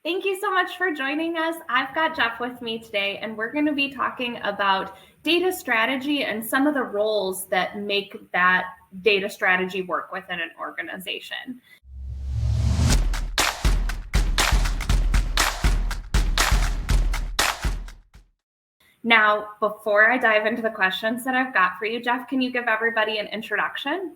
Thank you so much for joining us. I've got Jeff with me today, and we're going to be talking about data strategy and some of the roles that make that data strategy work within an organization. Now, before I dive into the questions that I've got for you, Jeff, can you give everybody an introduction?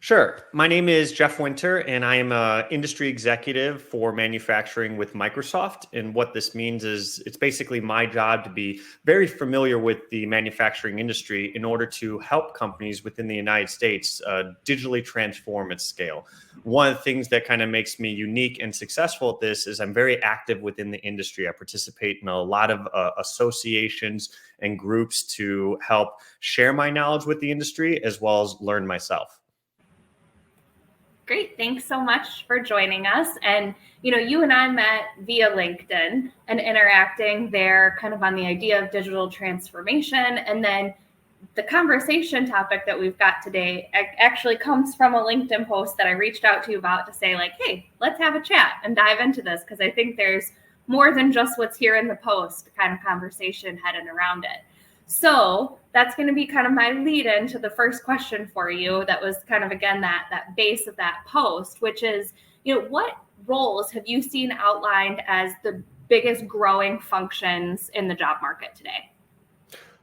Sure. My name is Jeff Winter, and I am an industry executive for manufacturing with Microsoft. And what this means is it's basically my job to be very familiar with the manufacturing industry in order to help companies within the United States digitally transform at scale. One of the things that kind of makes me unique and successful at this is I'm very active within the industry. I participate in a lot of associations and groups to help share my knowledge with the industry as well as learn myself. Great. Thanks so much for joining us. And, you and I met via LinkedIn and interacting there kind of on the idea of digital transformation. And then the conversation topic that we've got today actually comes from a LinkedIn post that I reached out to you about to say, like, hey, let's have a chat and dive into this, because I think there's more than just what's here in the post kind of conversation headed around it. So that's going to be kind of my lead into the first question for you. That was kind of, again, that base of that post, which is, what roles have you seen outlined as the biggest growing functions in the job market today?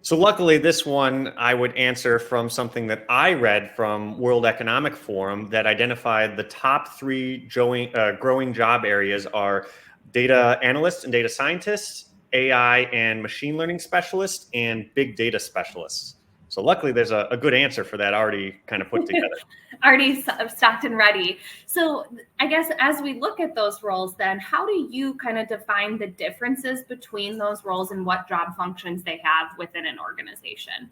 So luckily, this one I would answer from something that I read from World Economic Forum that identified the top three growing job areas are data analysts and data scientists, AI and machine learning specialists, and big data specialists. So luckily, there's a good answer for that already kind of put together. Already stocked and ready. So I guess as we look at those roles, then how do you kind of define the differences between those roles and what job functions they have within an organization?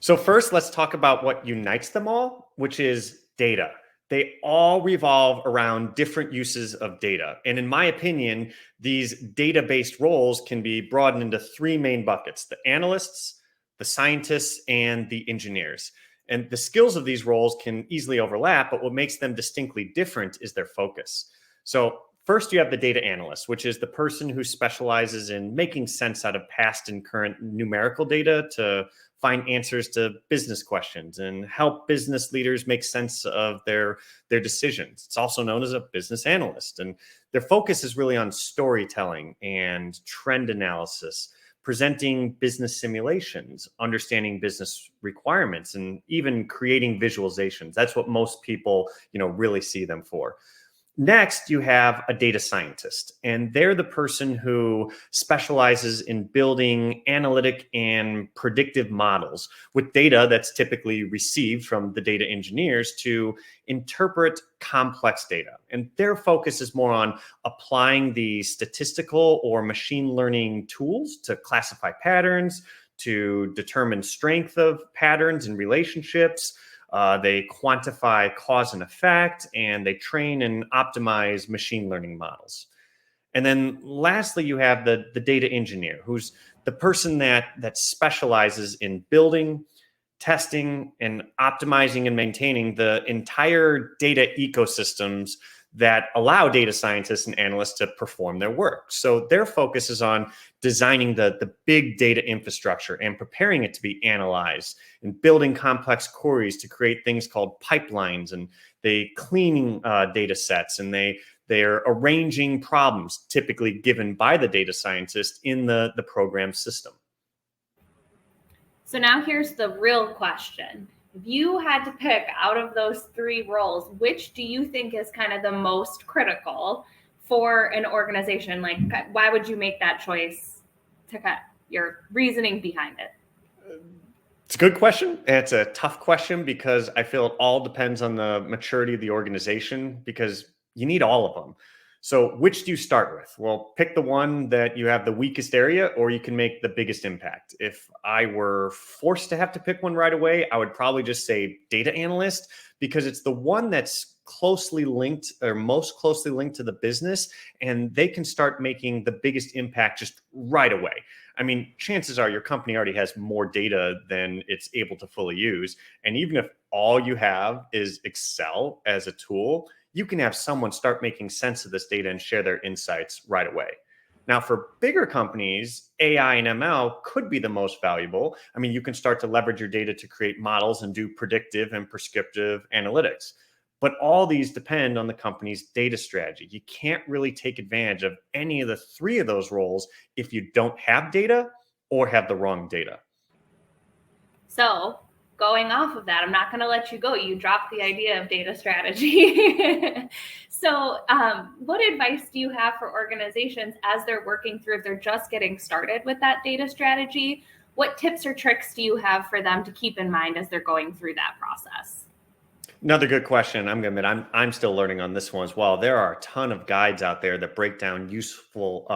So first, let's talk about what unites them all, which is data. They all revolve around different uses of data. And in my opinion, these data-based roles can be broadened into three main buckets: the analysts, the scientists, and the engineers. And the skills of these roles can easily overlap, but what makes them distinctly different is their focus. So first, you have the data analyst, which is the person who specializes in making sense out of past and current numerical data to find answers to business questions and help business leaders make sense of their decisions. It's also known as a business analyst. And their focus is really on storytelling and trend analysis, presenting business simulations, understanding business requirements, and even creating visualizations. That's what most people, really see them for. Next, you have a data scientist, and they're the person who specializes in building analytic and predictive models with data that's typically received from the data engineers to interpret complex data. And their focus is more on applying the statistical or machine learning tools to classify patterns, to determine strength of patterns and relationships. They quantify cause and effect, and they train and optimize machine learning models. And then lastly, you have the data engineer, who's the person that specializes in building, testing, and optimizing and maintaining the entire data ecosystems that allow data scientists and analysts to perform their work. So their focus is on designing the big data infrastructure and preparing it to be analyzed, and building complex queries to create things called pipelines, and they cleaning data sets, and they're arranging problems typically given by the data scientist in the program system. So now here's the real question. If you had to pick out of those three roles, which do you think is kind of the most critical for an organization? Like, why would you make that choice to cut your reasoning behind it? It's a good question. It's a tough question because I feel it all depends on the maturity of the organization, because you need all of them. So which do you start with? Well, pick the one that you have the weakest area, or you can make the biggest impact. If I were forced to have to pick one right away, I would probably just say data analyst, because it's the one that's closely linked, or most closely linked, to the business, and they can start making the biggest impact just right away. I mean, chances are your company already has more data than it's able to fully use. And even if all you have is Excel as a tool, you can have someone start making sense of this data and share their insights right away. Now, for bigger companies, AI and ML could be the most valuable. I mean, you can start to leverage your data to create models and do predictive and prescriptive analytics. But all these depend on the company's data strategy. You can't really take advantage of any of the three of those roles if you don't have data or have the wrong data. So, going off of that, I'm not going to let you go. You dropped the idea of data strategy. So, what advice do you have for organizations as they're working through, if they're just getting started with that data strategy? What tips or tricks do you have for them to keep in mind as they're going through that process? Another good question. I'm going to admit I'm still learning on this one as well. There are a ton of guides out there that break down useful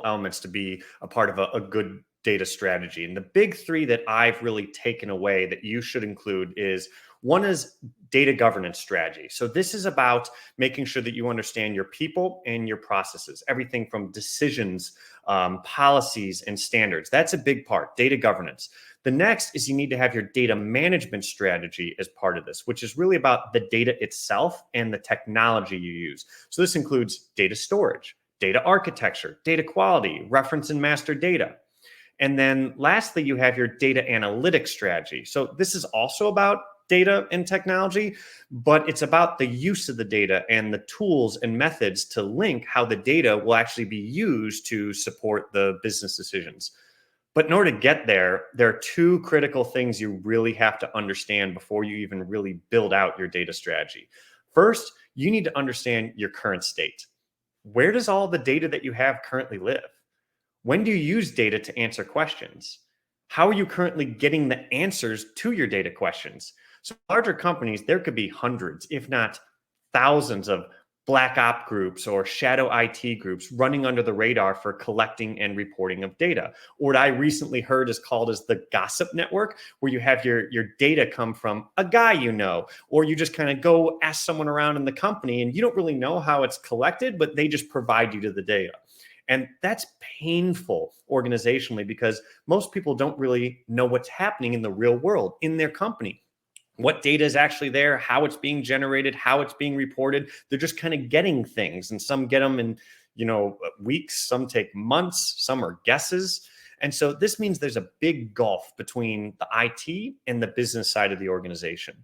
elements to be a part of a good data strategy. And the big three that I've really taken away that you should include is, one is data governance strategy. So this is about making sure that you understand your people and your processes, everything from decisions, policies, and standards. That's a big part, data governance. The next is you need to have your data management strategy as part of this, which is really about the data itself and the technology you use. So this includes data storage, data architecture, data quality, reference and master data. And then lastly, you have your data analytics strategy. So this is also about data and technology, but it's about the use of the data and the tools and methods to link how the data will actually be used to support the business decisions. But in order to get there, there are two critical things you really have to understand before you even really build out your data strategy. First, you need to understand your current state. Where does all the data that you have currently live? When do you use data to answer questions? How are you currently getting the answers to your data questions? So larger companies, there could be hundreds, if not thousands of black op groups or shadow IT groups running under the radar for collecting and reporting of data. Or what I recently heard is called as the gossip network, where you have your data come from a guy you know, or you just kind of go ask someone around in the company and you don't really know how it's collected, but they just provide you to the data. And that's painful organizationally because most people don't really know what's happening in the real world in their company. What data is actually there, how it's being generated, how it's being reported. They're just kind of getting things, and some get them in, weeks, some take months, some are guesses. And so this means there's a big gulf between the IT and the business side of the organization.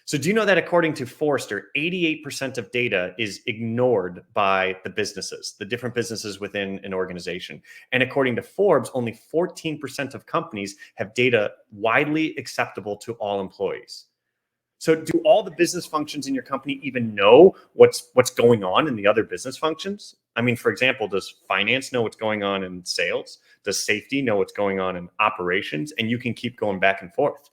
So do you know that according to Forrester, 88% of data is ignored by the businesses, the different businesses within an organization? And according to Forbes, only 14% of companies have data widely acceptable to all employees. So do all the business functions in your company even know what's going on in the other business functions? I mean, for example, does finance know what's going on in sales? Does safety know what's going on in operations? And you can keep going back and forth.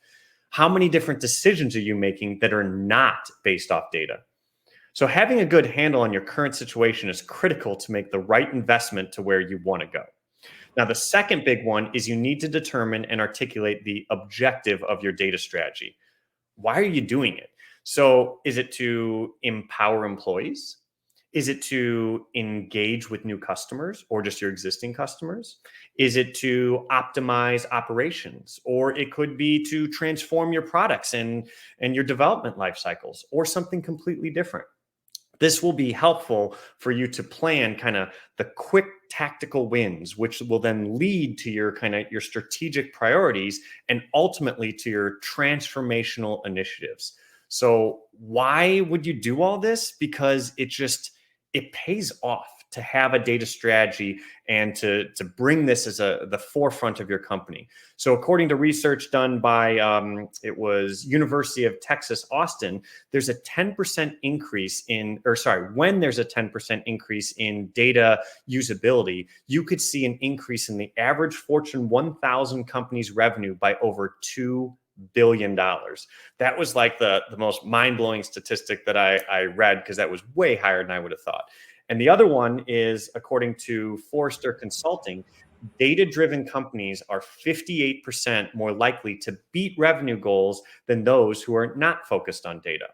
How many different decisions are you making that are not based off data? So having a good handle on your current situation is critical to make the right investment to where you want to go. Now, the second big one is you need to determine and articulate the objective of your data strategy. Why are you doing it? So is it to empower employees? Is it to engage with new customers or just your existing customers? Is it to optimize operations? Or it could be to transform your products and your development life cycles, or something completely different. This will be helpful for you to plan kind of the quick tactical wins, which will then lead to your your strategic priorities and ultimately to your transformational initiatives. So why would you do all this? Because it pays off to have a data strategy and to bring this as the forefront of your company. So according to research done by, it was University of Texas, Austin, there's a 10% increase when there's a 10% increase in data usability, you could see an increase in the average Fortune 1000 company's revenue by over $2 billion. That was like the most mind-blowing statistic that I read, because that was way higher than I would have thought. And the other one is, according to Forrester Consulting, data-driven companies are 58% more likely to beat revenue goals than those who are not focused on data.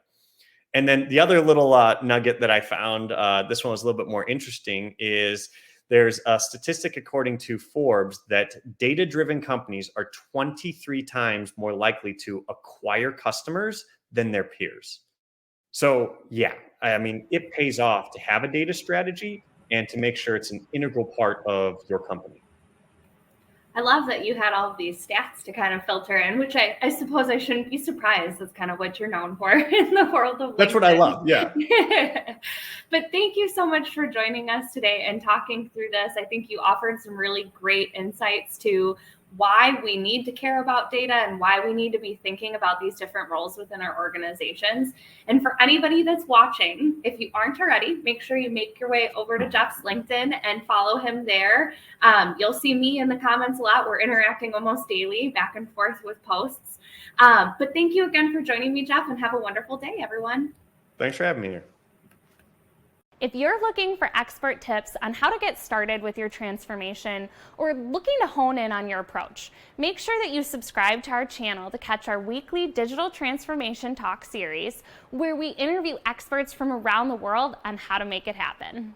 And then the other little nugget that I found, this one was a little bit more interesting, is there's a statistic according to Forbes that data-driven companies are 23 times more likely to acquire customers than their peers. So yeah, I mean, it pays off to have a data strategy and to make sure it's an integral part of your company. I love that you had all of these stats to kind of filter in, which I suppose I shouldn't be surprised. That's kind of what you're known for in the world of LinkedIn. That's what I love. Yeah. But thank you so much for joining us today and talking through this. I think you offered some really great insights to why we need to care about data and why we need to be thinking about these different roles within our organizations. And for anybody that's watching, if you aren't already, make sure you make your way over to Jeff's LinkedIn and follow him there. You'll see me in the comments a lot. We're interacting almost daily, back and forth with posts. But thank you again for joining me, Jeff, and have a wonderful day, everyone. Thanks for having me here. If you're looking for expert tips on how to get started with your transformation or looking to hone in on your approach, make sure that you subscribe to our channel to catch our weekly Digital Transformation Talk series, where we interview experts from around the world on how to make it happen.